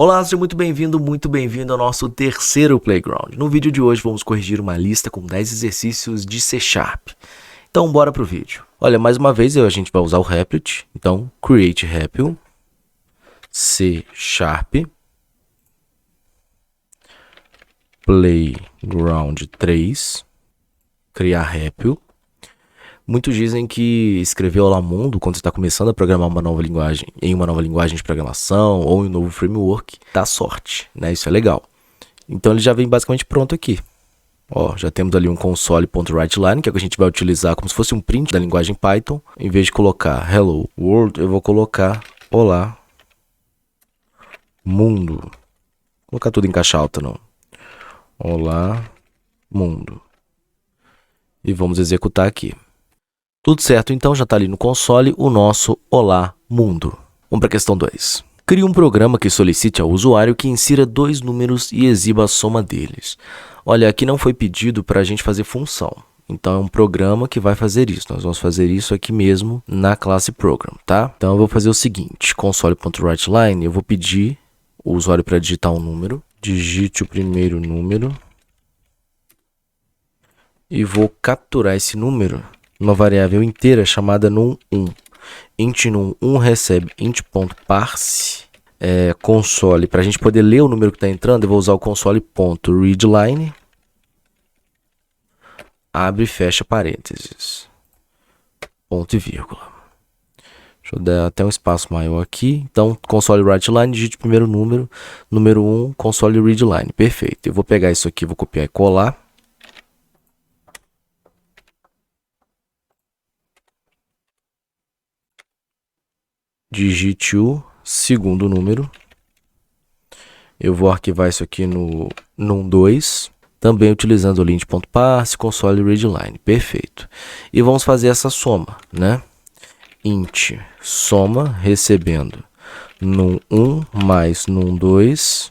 Olá, seja muito bem-vindo ao nosso terceiro Playground. No vídeo de hoje vamos corrigir uma lista com 10 exercícios de C#. Então bora pro vídeo. Olha, mais uma vez a gente vai usar o Replit. Então, create REPL, C#, Playground 3, criar REPL. Muitos dizem que escrever Olá Mundo quando você está começando a programar uma nova linguagem, em uma nova linguagem de programação ou em um novo framework, dá sorte, né? Isso é legal. Então ele já vem basicamente pronto aqui. Ó, já temos ali um console.writeLine, que é o que a gente vai utilizar como se fosse um print da linguagem Python. Em vez de colocar Hello World, eu vou colocar Olá Mundo. Vou colocar tudo em caixa alta, não. Olá Mundo. E vamos executar aqui. Tudo certo, então já está ali no console o nosso Olá Mundo. Vamos para a questão 2. Crie um programa que solicite ao usuário que insira dois números e exiba a soma deles. Olha, aqui não foi pedido para a gente fazer função. Então é um programa que vai fazer isso. Nós vamos fazer isso aqui mesmo na classe Program, tá? Então eu vou fazer o seguinte, console.writeLine, eu vou pedir o usuário para digitar um número. Digite o primeiro número. E vou capturar esse número uma variável inteira chamada num1. Int num1 recebe int.parse console. Para a gente poder ler o número que está entrando, eu vou usar o console.readline. Abre e fecha parênteses. Ponto e vírgula. Deixa eu dar até um espaço maior aqui. Então, console writeLine, digite o primeiro número. Número 1, console readline. Perfeito. Eu vou pegar isso aqui, vou copiar e colar. Digite o segundo número. Eu vou arquivar isso aqui no num2, também utilizando o lint.parse, console readline. Perfeito. E vamos fazer essa soma, né? Int soma recebendo num1 mais num2.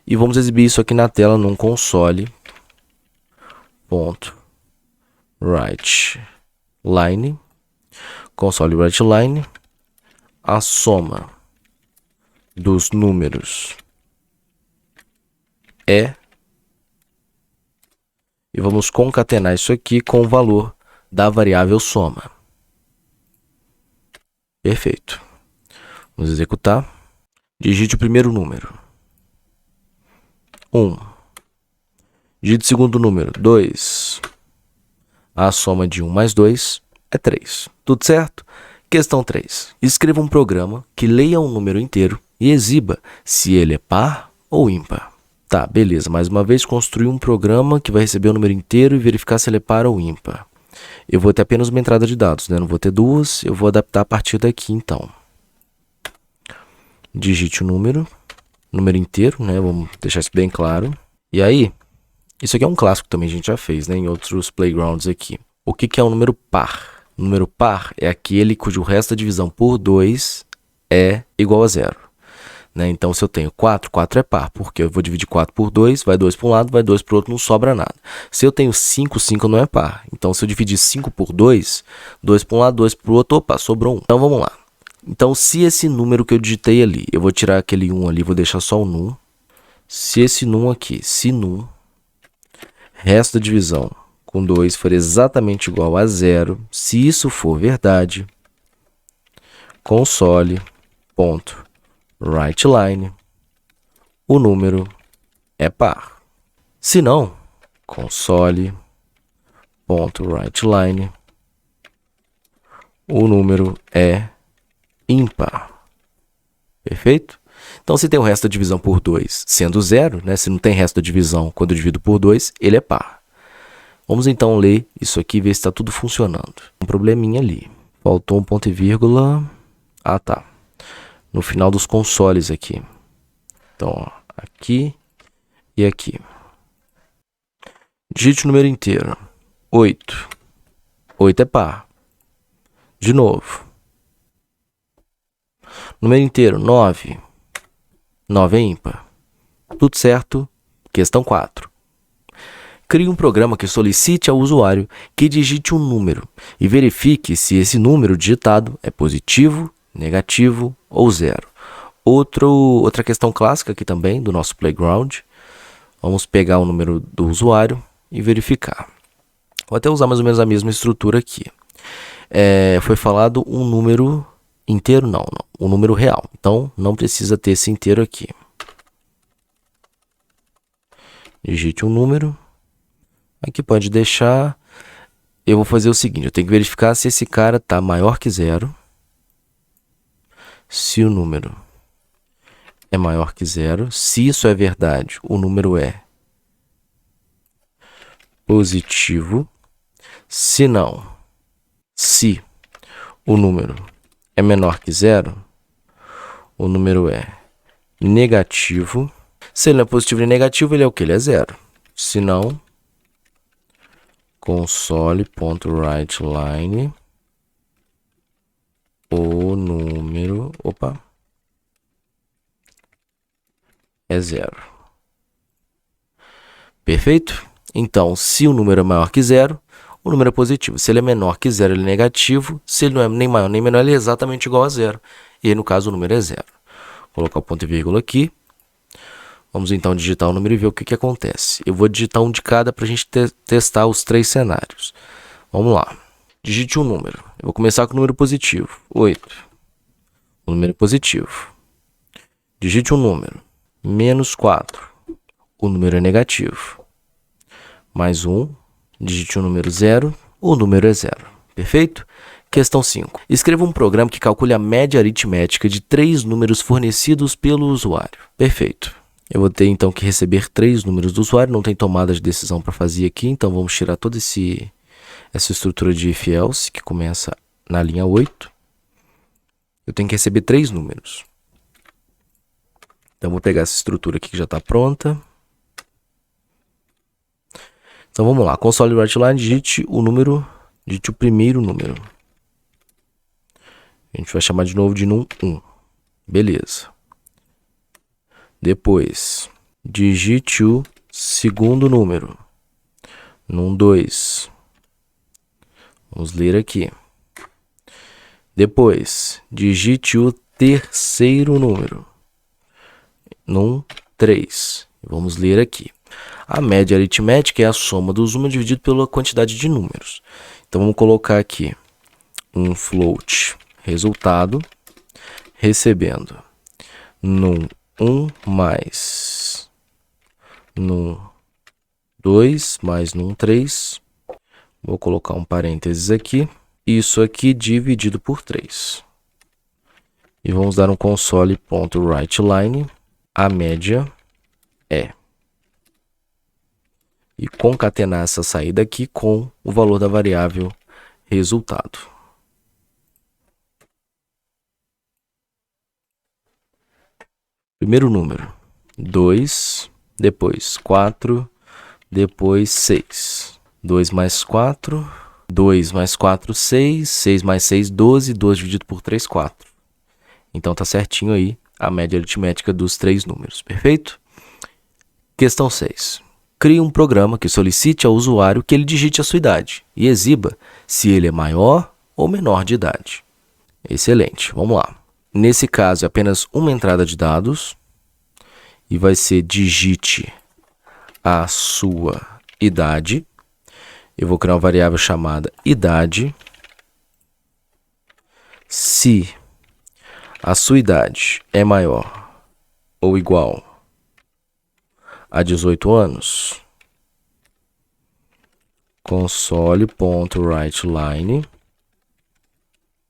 E vamos exibir isso aqui na tela num console.writeLine. Console writeLine. A soma dos números e vamos concatenar isso aqui com o valor da variável soma. Perfeito. Vamos executar. Digite o primeiro número. 1. Digite o segundo número. 2. A soma de 1 mais 2 é 3. Tudo certo? Questão 3. Escreva um programa que leia um número inteiro e exiba se ele é par ou ímpar. Tá, beleza. Mais uma vez, construir um programa que vai receber o número inteiro e verificar se ele é par ou ímpar. Eu vou ter apenas uma entrada de dados, né? Não vou ter duas. Eu vou adaptar a partir daqui, então. Digite o número inteiro, né? Vamos deixar isso bem claro. E aí, isso aqui é um clássico também, a gente já fez, né? Em outros playgrounds aqui. O que é um número par? O número par é aquele cujo resto da divisão por 2 é igual a 0. Né? Então, se eu tenho 4, 4 é par, porque eu vou dividir 4 por 2, vai 2 para um lado, vai 2 para o outro, não sobra nada. Se eu tenho 5, 5 não é par. Então, se eu dividir 5 por 2, 2 para um lado, 2 para o outro, opa, sobrou 1. Então, vamos lá. Então, se esse número que eu digitei ali, eu vou tirar aquele 1 ali, vou deixar só o num. Se esse num aqui, se num, resto da divisão com 2 for exatamente igual a 0, se isso for verdade, console.writeLine, o número é par. Se não, console.writeLine, o número é ímpar. Perfeito? Então, se tem o resto da divisão por 2 sendo 0, né? Se não tem resto da divisão quando eu divido por 2, ele é par. Vamos então ler isso aqui e ver se está tudo funcionando. Um probleminha ali. Faltou um ponto e vírgula. Ah, tá. No final dos consoles aqui. Então, ó, aqui e aqui. Digite o número inteiro. 8. 8 é par. De novo. Número inteiro, 9. 9 é ímpar. Tudo certo. Questão 4. Crie um programa que solicite ao usuário que digite um número e verifique se esse número digitado é positivo, negativo ou zero. Outra questão clássica aqui também do nosso playground. Vamos pegar o número do usuário e verificar. Vou até usar mais ou menos a mesma estrutura aqui. Foi falado um número inteiro? Não, um número real. Então, não precisa ter esse inteiro aqui. Digite um número. Aqui pode deixar. Eu vou fazer o seguinte, eu tenho que verificar se esse cara está maior que 0. Se o número é maior que 0. Se isso é verdade, o número é positivo. Se não, se o número é menor que 0, o número é negativo. Se ele não é positivo nem negativo, ele é o que? Ele é 0. Se não, console.writeLine, o número, é 0. Perfeito? Então, se o número é maior que 0, o número é positivo. Se ele é menor que 0, ele é negativo. Se ele não é nem maior nem menor, ele é exatamente igual a 0. E aí, no caso, o número é 0. Vou colocar o ponto e vírgula aqui. Vamos então digitar o número e ver o que acontece. Eu vou digitar um de cada para a gente testar os 3 cenários. Vamos lá. Digite um número. Eu vou começar com o número positivo. 8. O número é positivo. Digite um número. Menos 4. O número é negativo. Mais 1. Digite o número 0. O número é 0. Perfeito? Questão 5. Escreva um programa que calcule a média aritmética de 3 números fornecidos pelo usuário. Perfeito. Eu vou ter então que receber 3 números do usuário. Não tem tomada de decisão para fazer aqui. Então vamos tirar toda essa estrutura de if else que começa na linha 8. Eu tenho que receber 3 números. Então vou pegar essa estrutura aqui que já está pronta. Então vamos lá, console.writeLine, digite o primeiro número. A gente vai chamar de novo de num1. Beleza. Depois, digite o segundo número. Num2. Vamos ler aqui. Depois, digite o terceiro número. Num3. Vamos ler aqui. A média aritmética é a soma dos números dividido pela quantidade de números. Então, vamos colocar aqui um float resultado recebendo num1 mais num2 mais num3. Vou colocar um parênteses aqui. Isso aqui dividido por 3. E vamos dar um console.writeLine. A média é. E concatenar essa saída aqui com o valor da variável resultado. Primeiro número, 2, depois 4, depois 6. 2 mais 4, 2 mais 4, 6, 6 mais 6, 12, 12 dividido por 3, 4. Então tá certinho aí a média aritmética dos 3 números, perfeito? Questão 6. Crie um programa que solicite ao usuário que ele digite a sua idade e exiba se ele é maior ou menor de idade. Excelente, vamos lá. Nesse caso é apenas uma entrada de dados e vai ser digite a sua idade. Eu vou criar uma variável chamada idade. Se a sua idade é maior ou igual a 18 anos, console.writeLine,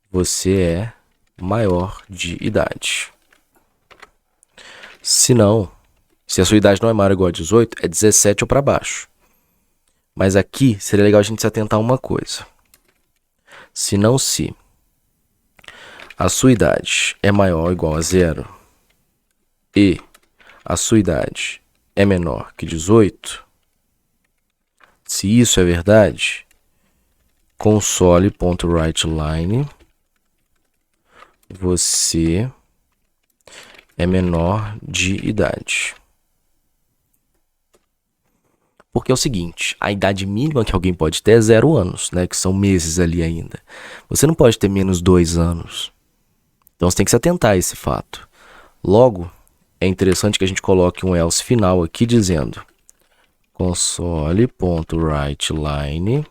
você é maior de idade. Se não, se a sua idade não é maior ou igual a 18, é 17 ou para baixo. Mas aqui seria legal a gente se atentar a uma coisa. Se a sua idade é maior ou igual a 0 e a sua idade é menor que 18, se isso é verdade, console.writeLine, você é menor de idade. Porque é o seguinte, a idade mínima que alguém pode ter é 0 anos, né? Que são meses ali ainda. Você não pode ter menos 2 anos. Então você tem que se atentar a esse fato. Logo, é interessante que a gente coloque um else final aqui dizendo console.writeLine.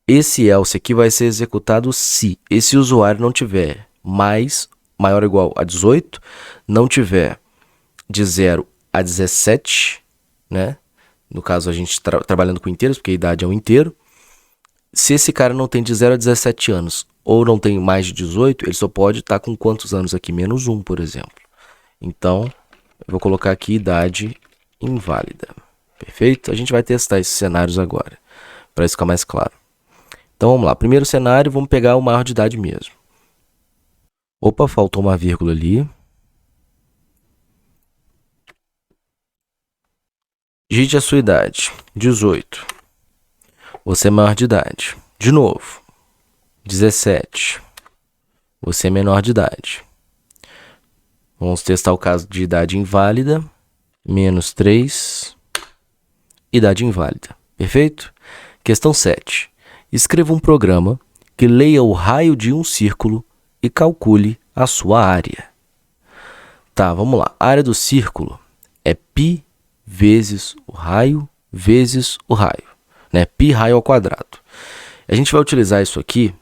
Esse else aqui vai ser executado se esse usuário não tiver maior ou igual a 18, não tiver de 0 a 17, né? No caso, a gente trabalhando com inteiros, porque a idade é um inteiro. Se esse cara não tem de 0 a 17 anos ou não tem mais de 18, ele só pode estar com quantos anos aqui? Menos 1, por exemplo. Então, eu vou colocar aqui idade inválida. Perfeito? A gente vai testar esses cenários agora, para isso ficar mais claro. Então, vamos lá. Primeiro cenário, vamos pegar o maior de idade mesmo. Opa, faltou uma vírgula ali. Digite a sua idade. 18. Você é maior de idade. De novo. 17. Você é menor de idade. Vamos testar o caso de idade inválida. Menos 3. Idade inválida. Perfeito? Questão 7. Escreva um programa que leia o raio de um círculo e calcule a sua área. Tá, vamos lá. A área do círculo é π vezes o raio, né? Π raio ao quadrado. A gente vai utilizar isso aqui,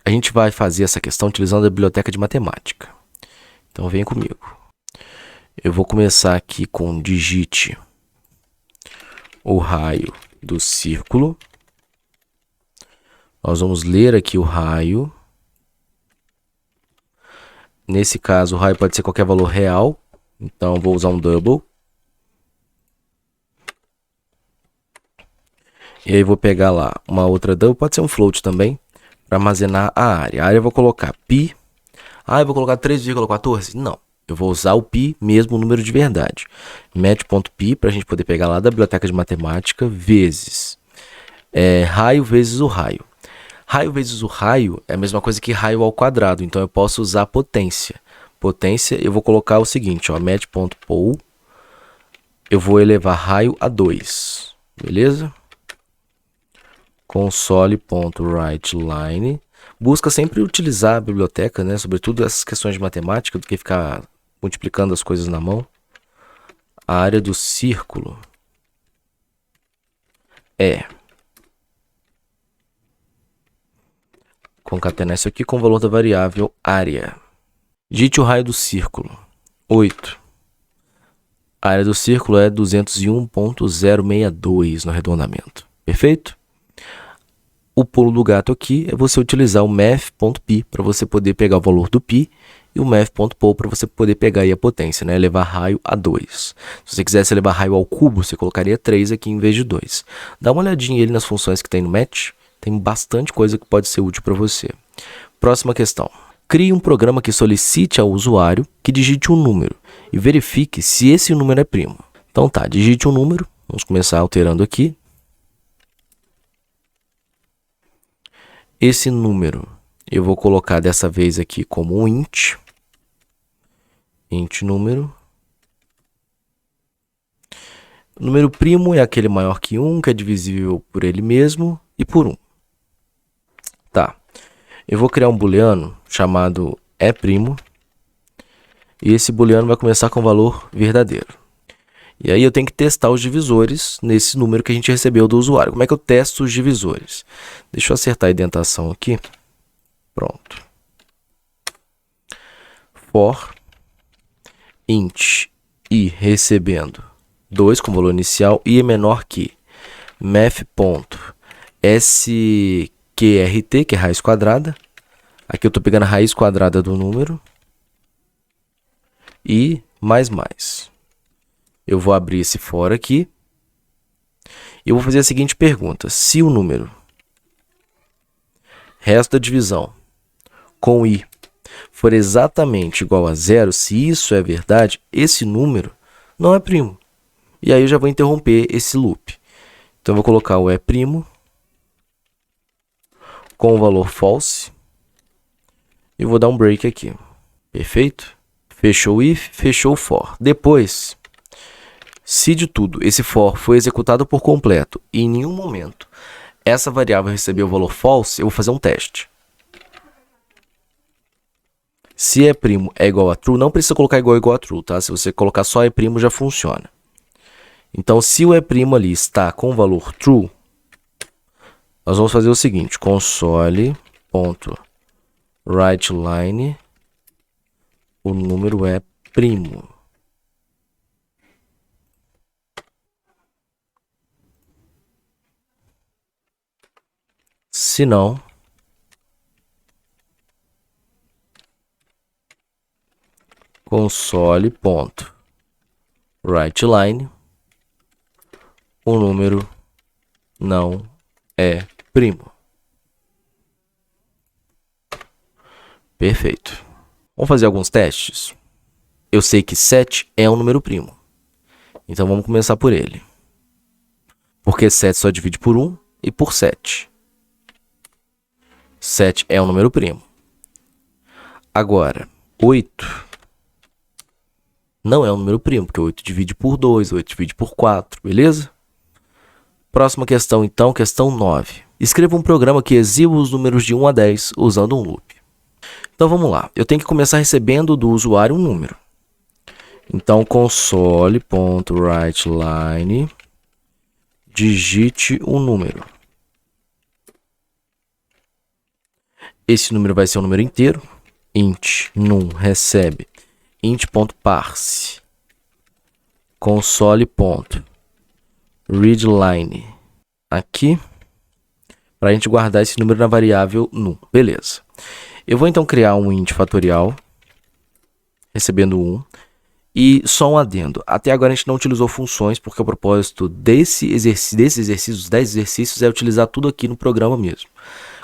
a gente vai fazer essa questão utilizando a biblioteca de matemática. Então, vem comigo. Eu vou começar aqui com digite o raio do círculo. Nós vamos ler aqui o raio. Nesse caso, o raio pode ser qualquer valor real. Então, eu vou usar um double. E aí, vou pegar lá uma outra double, pode ser um float também, para armazenar a área. A área eu vou colocar π. Eu vou colocar 3,14? Não. Eu vou usar o π, mesmo o número de verdade. Match.π, para a gente poder pegar lá da biblioteca de matemática, vezes raio vezes o raio. Raio vezes o raio é a mesma coisa que raio ao quadrado, então eu posso usar potência. Potência, eu vou colocar o seguinte, ó, match.pol, eu vou elevar raio a 2, beleza? Console.writeLine. Busca sempre utilizar a biblioteca, né? Sobretudo essas questões de matemática, do que ficar multiplicando as coisas na mão. A área do círculo é... Concatenar isso aqui com o valor da variável área. Digite o raio do círculo. 8. A área do círculo é 201.062 no arredondamento. Perfeito? O pulo do gato aqui é você utilizar o math.p para você poder pegar o valor do π e o math.pol para você poder pegar aí a potência, né? Elevar raio a 2. Se você quisesse elevar raio ao cubo, você colocaria 3 aqui em vez de 2. Dá uma olhadinha ali nas funções que tem no match. Tem bastante coisa que pode ser útil para você. Próxima questão. Crie um programa que solicite ao usuário que digite um número e verifique se esse número é primo. Então tá, digite um número. Vamos começar alterando aqui. Esse número eu vou colocar dessa vez aqui como um int. Int número. O número primo é aquele maior que 1, que é divisível por ele mesmo e por 1. Tá. Eu vou criar um booleano chamado primo. E esse booleano vai começar com valor verdadeiro. E aí eu tenho que testar os divisores nesse número que a gente recebeu do usuário. Como é que eu testo os divisores? Deixa eu acertar a indentação aqui. Pronto. For int i recebendo 2 com valor inicial, i é menor que math.sqrt, que é raiz quadrada. Aqui eu estou pegando a raiz quadrada do número. E mais. Eu vou abrir esse for aqui. E eu vou fazer a seguinte pergunta. Se o número resto da divisão com i for exatamente igual a 0, se isso é verdade, esse número não é primo. E aí eu já vou interromper esse loop. Então eu vou colocar o primo com o valor false. E vou dar um break aqui. Perfeito? Fechou o if, fechou o for. Depois, se de tudo esse for foi executado por completo e em nenhum momento essa variável recebeu o valor false, eu vou fazer um teste. Se E' é igual a true, não precisa colocar igual a true, tá? Se você colocar só E' já funciona. Então, se o E' ali está com o valor true, nós vamos fazer o seguinte, console.writeLine, o número é primo. Se não, console.writeLine, o número não é primo. Perfeito. Vamos fazer alguns testes. Eu sei que 7 é um número primo. Então vamos começar por ele. Porque 7 só divide por 1 e por 7. 7 é um número primo. Agora, 8 não é um número primo, porque 8 divide por 2, 8 divide por 4, beleza? Próxima questão, então, questão 9. Escreva um programa que exiba os números de 1 a 10 usando um loop. Então vamos lá, eu tenho que começar recebendo do usuário um número. Então, console.writeLine, digite um número. Esse número vai ser um número inteiro. Int num recebe int.parse console.readline aqui para a gente guardar esse número na variável num. Beleza. Eu vou então criar um int fatorial recebendo 1 e só um adendo. Até agora a gente não utilizou funções porque o propósito desses exercícios, 10 exercícios, é utilizar tudo aqui no programa mesmo.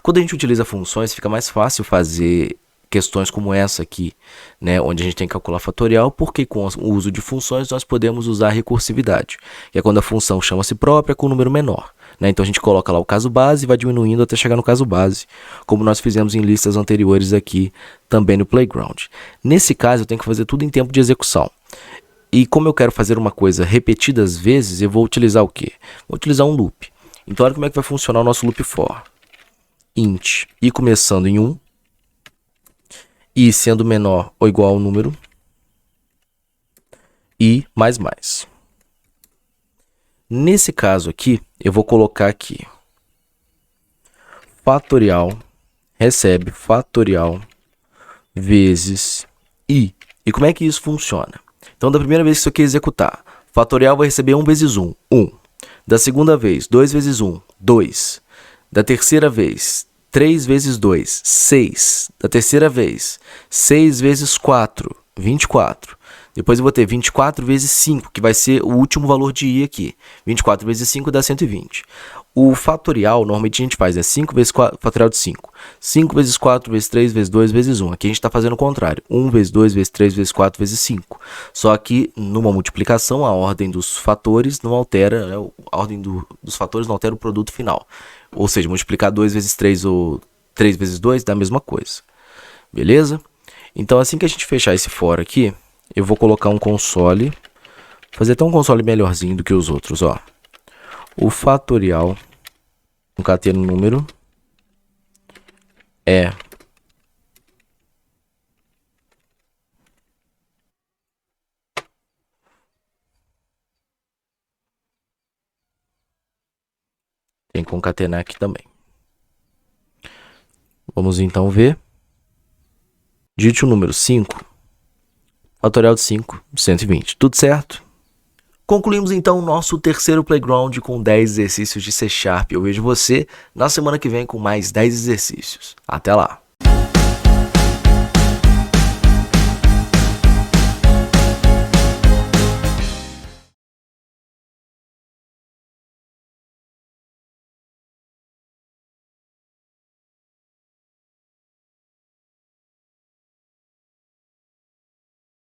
Quando a gente utiliza funções, fica mais fácil fazer questões como essa aqui, né, onde a gente tem que calcular fatorial, porque com o uso de funções nós podemos usar a recursividade, que é quando a função chama-se própria com um número menor, né? Então a gente coloca lá o caso base e vai diminuindo até chegar no caso base, como nós fizemos em listas anteriores aqui também no Playground. Nesse caso eu tenho que fazer tudo em tempo de execução. E como eu quero fazer uma coisa repetidas vezes, eu vou utilizar o quê? Vou utilizar um loop. Então olha como é que vai funcionar o nosso loop for. Int e começando em 1, e sendo menor ou igual ao número, e mais. Nesse caso aqui, eu vou colocar aqui, fatorial, recebe fatorial vezes i. E como é que isso funciona? Então, da primeira vez que isso aqui executar, fatorial vai receber 1 vezes 1, 1. Da segunda vez, 2 vezes 1, 2. Da terceira vez, 3 vezes 2, 6. Da terceira vez, 6 vezes 4, 24. Depois eu vou ter 24 vezes 5, que vai ser o último valor de i aqui. 24 vezes 5 dá 120. O fatorial, normalmente a gente faz, 5 vezes 4, fatorial de 5. 5 vezes 4 vezes 3 vezes 2 vezes 1. Aqui a gente está fazendo o contrário. 1 vezes 2 vezes 3 vezes 4 vezes 5. Só que numa multiplicação, a ordem dos fatores não altera, né? A ordem dos fatores não altera o produto final. Ou seja, multiplicar 2 vezes 3 ou 3 vezes 2 dá a mesma coisa. Beleza? Então assim que a gente fechar esse for aqui, eu vou colocar um console, fazer até um console melhorzinho do que os outros, ó. O fatorial, concatenando o número, é tem que concatenar aqui também. Vamos então ver. Digite o número 5. Fatorial de 5, 120. Tudo certo? Concluímos então o nosso terceiro Playground com 10 exercícios de C#. Eu vejo você na semana que vem com mais 10 exercícios. Até lá!